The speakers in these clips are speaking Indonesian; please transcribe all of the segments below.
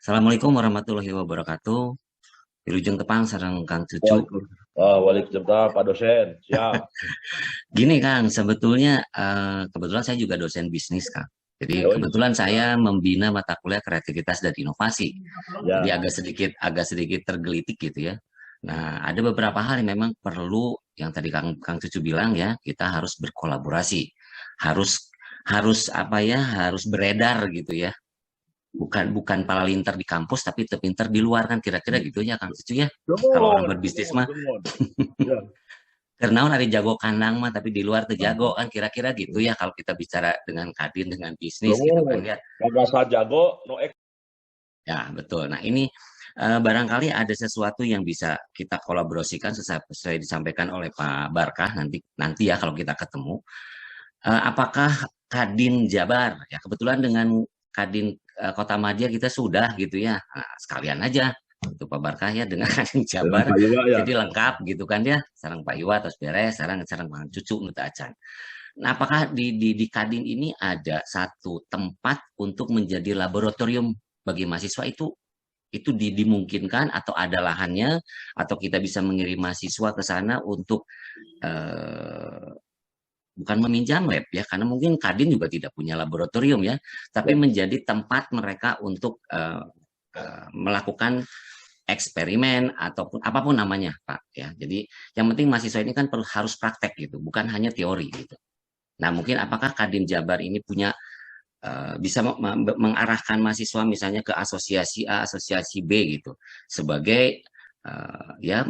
Assalamualaikum warahmatullahi wabarakatuh. Wilujeng Tepang sareng Kang Cucu. Waalaikumsalam Pak Dosen. Siap. Gini Kang, sebetulnya kebetulan saya juga dosen bisnis Kang. Jadi Yoi. kebetulan saya membina mata kuliah kreativitas dan inovasi. Jadi Ya. agak sedikit tergelitik gitu ya. Nah, ada beberapa hal yang memang perlu yang tadi Kang Cucu bilang ya, kita harus berkolaborasi. Harus harus apa ya, harus beredar gitu ya. Bukan pala linter di kampus tapi terpinter di luar kan kira-kira gitu ya Kang Cucu ya. Kalau orang Demon, berbisnis demon, mah demon. Ya. karena ada jago kandang mah tapi di luar tuh jago kan kira-kira gitu ya kalau kita bicara dengan Kadin dengan bisnis gitu kan Demon. ya. Gagasan jago, no ek. Ya, betul. Nah, ini barangkali ada sesuatu yang bisa kita kolaborasikan sesuai disampaikan oleh Pak Barkah nanti nanti ya kalau kita ketemu. Apakah Kadin Jabar ya kebetulan dengan Kadin Kota Madia kita sudah gitu ya. Nah, sekalian aja untuk Pak Barkah ya dengan Kadin Dengan Jabar Pak Iwa ya. jadi lengkap gitu kan ya. Sarang Pak Iwa terus beres, sarang sarang Bang Cucu Nuta Acan. Nah, apakah di Kadin ini ada satu tempat untuk menjadi laboratorium bagi mahasiswa itu dimungkinkan atau ada lahannya atau kita bisa mengirim mahasiswa ke sana untuk eh, bukan meminjam lab ya karena mungkin Kadin juga tidak punya laboratorium ya tapi Ya. menjadi tempat mereka untuk melakukan eksperimen ataupun apapun namanya Pak ya jadi yang penting mahasiswa ini kan harus praktek gitu bukan hanya teori gitu. Nah mungkin apakah Kadin Jabar ini punya bisa mengarahkan mahasiswa misalnya ke asosiasi A, asosiasi B gitu sebagai ya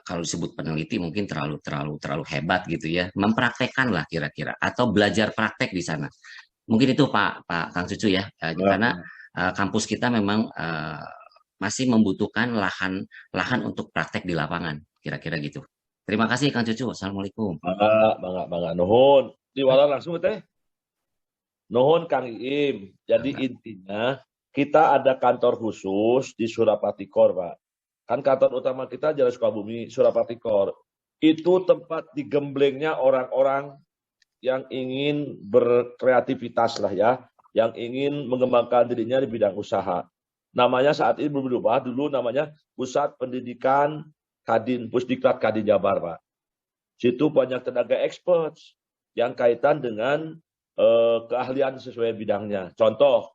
kalau disebut peneliti mungkin terlalu hebat gitu ya mempraktekkan lah kira-kira atau belajar praktek di sana mungkin itu Pak Kang Cucu ya karena Ya. kampus kita memang masih membutuhkan lahan lahan untuk praktek di lapangan kira-kira gitu. Terima kasih Kang Cucu. Assalamualaikum. Bangga, bangga, bangga. Nuhun. Diwala langsung teh. Nuhun Kang Iim. Jadi intinya kita ada kantor khusus di Surapati Kor, Pak. Kan kantor utama kita Jalan Sukabumi, Surapati Kor. Itu tempat digemblengnya orang-orang yang ingin berkreativitas lah ya, yang ingin mengembangkan dirinya di bidang usaha. Namanya saat ini belum berubah, dulu namanya Pusat Pendidikan Kadin, Pusdiklat Kadin Jabar, Pak. Situ banyak tenaga expert yang kaitan dengan keahlian sesuai bidangnya. Contoh,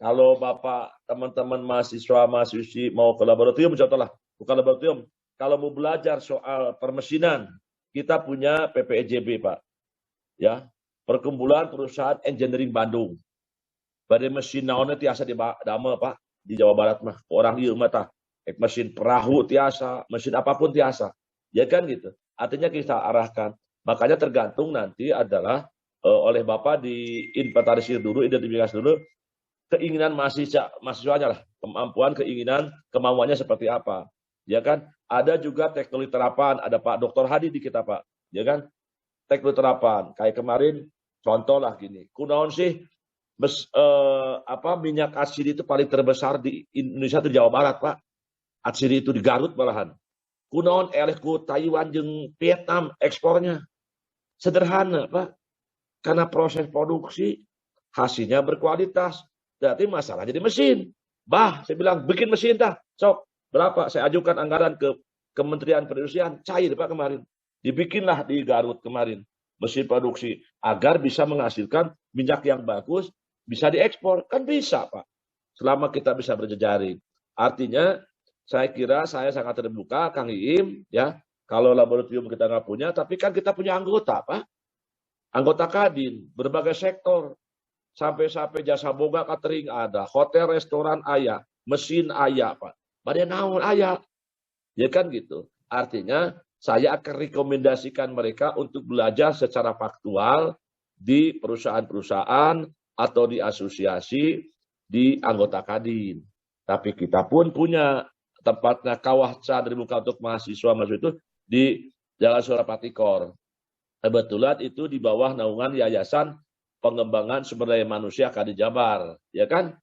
kalau Bapak, teman-teman mahasiswa, mahasiswi mau ke laboratorium, contohlah, bukan laboratorium, kalau mau belajar soal permesinan, kita punya PPEJB, Pak. Ya, Perkumpulan Perusahaan Engineering Bandung. Badai mesin naonnya tiasa di damel Pak di Jawa Barat mah orang ieu mah tah mesin perahu tiasa, mesin apapun tiasa. Ya kan gitu. Artinya kita arahkan. Makanya tergantung nanti adalah oleh Bapak diinventarisir dulu, identifikasi dulu keinginan mahasiswanya lah, kemampuan, keinginan, kemauannya seperti apa. Ya kan? Ada juga teknologi terapan, ada Pak Dr. Hadi di kita Pak. Ya kan? Teknologi terapan. Kayak kemarin contoh lah gini. Kunaon sih minyak atsiri itu paling terbesar di Indonesia itu Jawa Barat, Pak. Atsiri itu di Garut malahan. Kunaon eleh ku Taiwan jeung Vietnam ekspornya. Sederhana, Pak. Karena proses produksi hasilnya berkualitas. Berarti masalah jadi mesin. Saya bilang bikin mesin dah. Sok, berapa? Saya ajukan anggaran ke Kementerian Perindustrian, cair Pak kemarin. Dibikinlah di Garut kemarin mesin produksi agar bisa menghasilkan minyak yang bagus, bisa diekspor. Kan bisa Pak. Selama kita bisa berjejaring. Artinya saya kira saya sangat terbuka Kang Iim ya. Kalau laboratorium kita nggak punya, tapi kan kita punya anggota Pak. Anggota Kadin, berbagai sektor. Sampai-sampai jasa boga catering ada, hotel restoran ayah, mesin ayah Pak. Badai naon ayah. Ya kan gitu. Artinya saya akan rekomendasikan mereka untuk belajar secara faktual di perusahaan-perusahaan atau di asosiasi di anggota Kadin. Tapi kita pun punya tempatnya kawah sadar muka untuk mahasiswa itu di Jalan Surapati Kor. Kebetulan itu di bawah naungan Yayasan Pengembangan Sumber Daya Manusia Kadin Jabar, ya kan?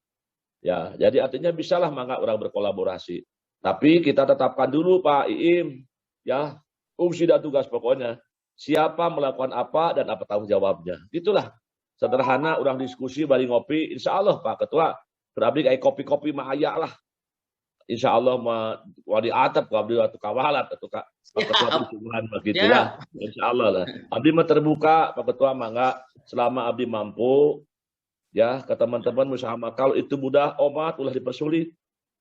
Ya, jadi artinya bisalah mangga orang berkolaborasi. Tapi kita tetapkan dulu Pak Iim, ya, fungsi dan tugas pokoknya. Siapa melakukan apa dan apa tanggung jawabnya. Itulah sederhana orang diskusi bari ngopi, insya Allah Pak Ketua Berabdi kayak kopi-kopi mah aya lah. Insya Allah mah wadi atap abdi waktu kawalat atau Pak Ketua perhubungan begitu ya. Insya Allah lah. Abdi mah terbuka Pak Ketua mangga selama abdi mampu ya ke teman-teman musyawarah. Kalau itu mudah omat ulah dipersulit.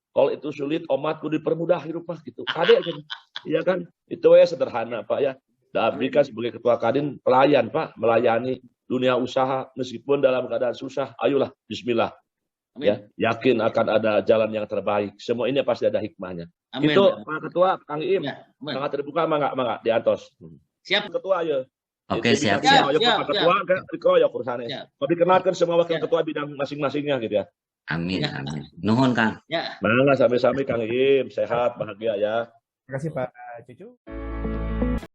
Kalau itu sulit omat kudu dipermudah hidup mah gitu. Kade kan. Iya kan? Itu ya sederhana Pak ya. Da abdi kan sebagai ketua Kadin pelayan Pak, melayani dunia usaha meskipun dalam keadaan susah. Ayolah bismillah. Amin. Ya, yakin akan ada jalan yang terbaik. Semua ini pasti ada hikmahnya. Amin. Itu Pak Ketua, Kang Iim, Ya, amin. sangat terbuka, mangga diantos. Siap. Ketua ya. Oke, siap. Pak Ketua, dikeroyok urusannya. Siap. Tapi kenalkan semua wakil Ya. ketua bidang masing-masingnya gitu ya. Amin, Ya. amin. Nuhun, Kang. Ya. Mangga sampai-sampai Kang Iim, sehat, bahagia ya. Terima kasih Pak Cucu.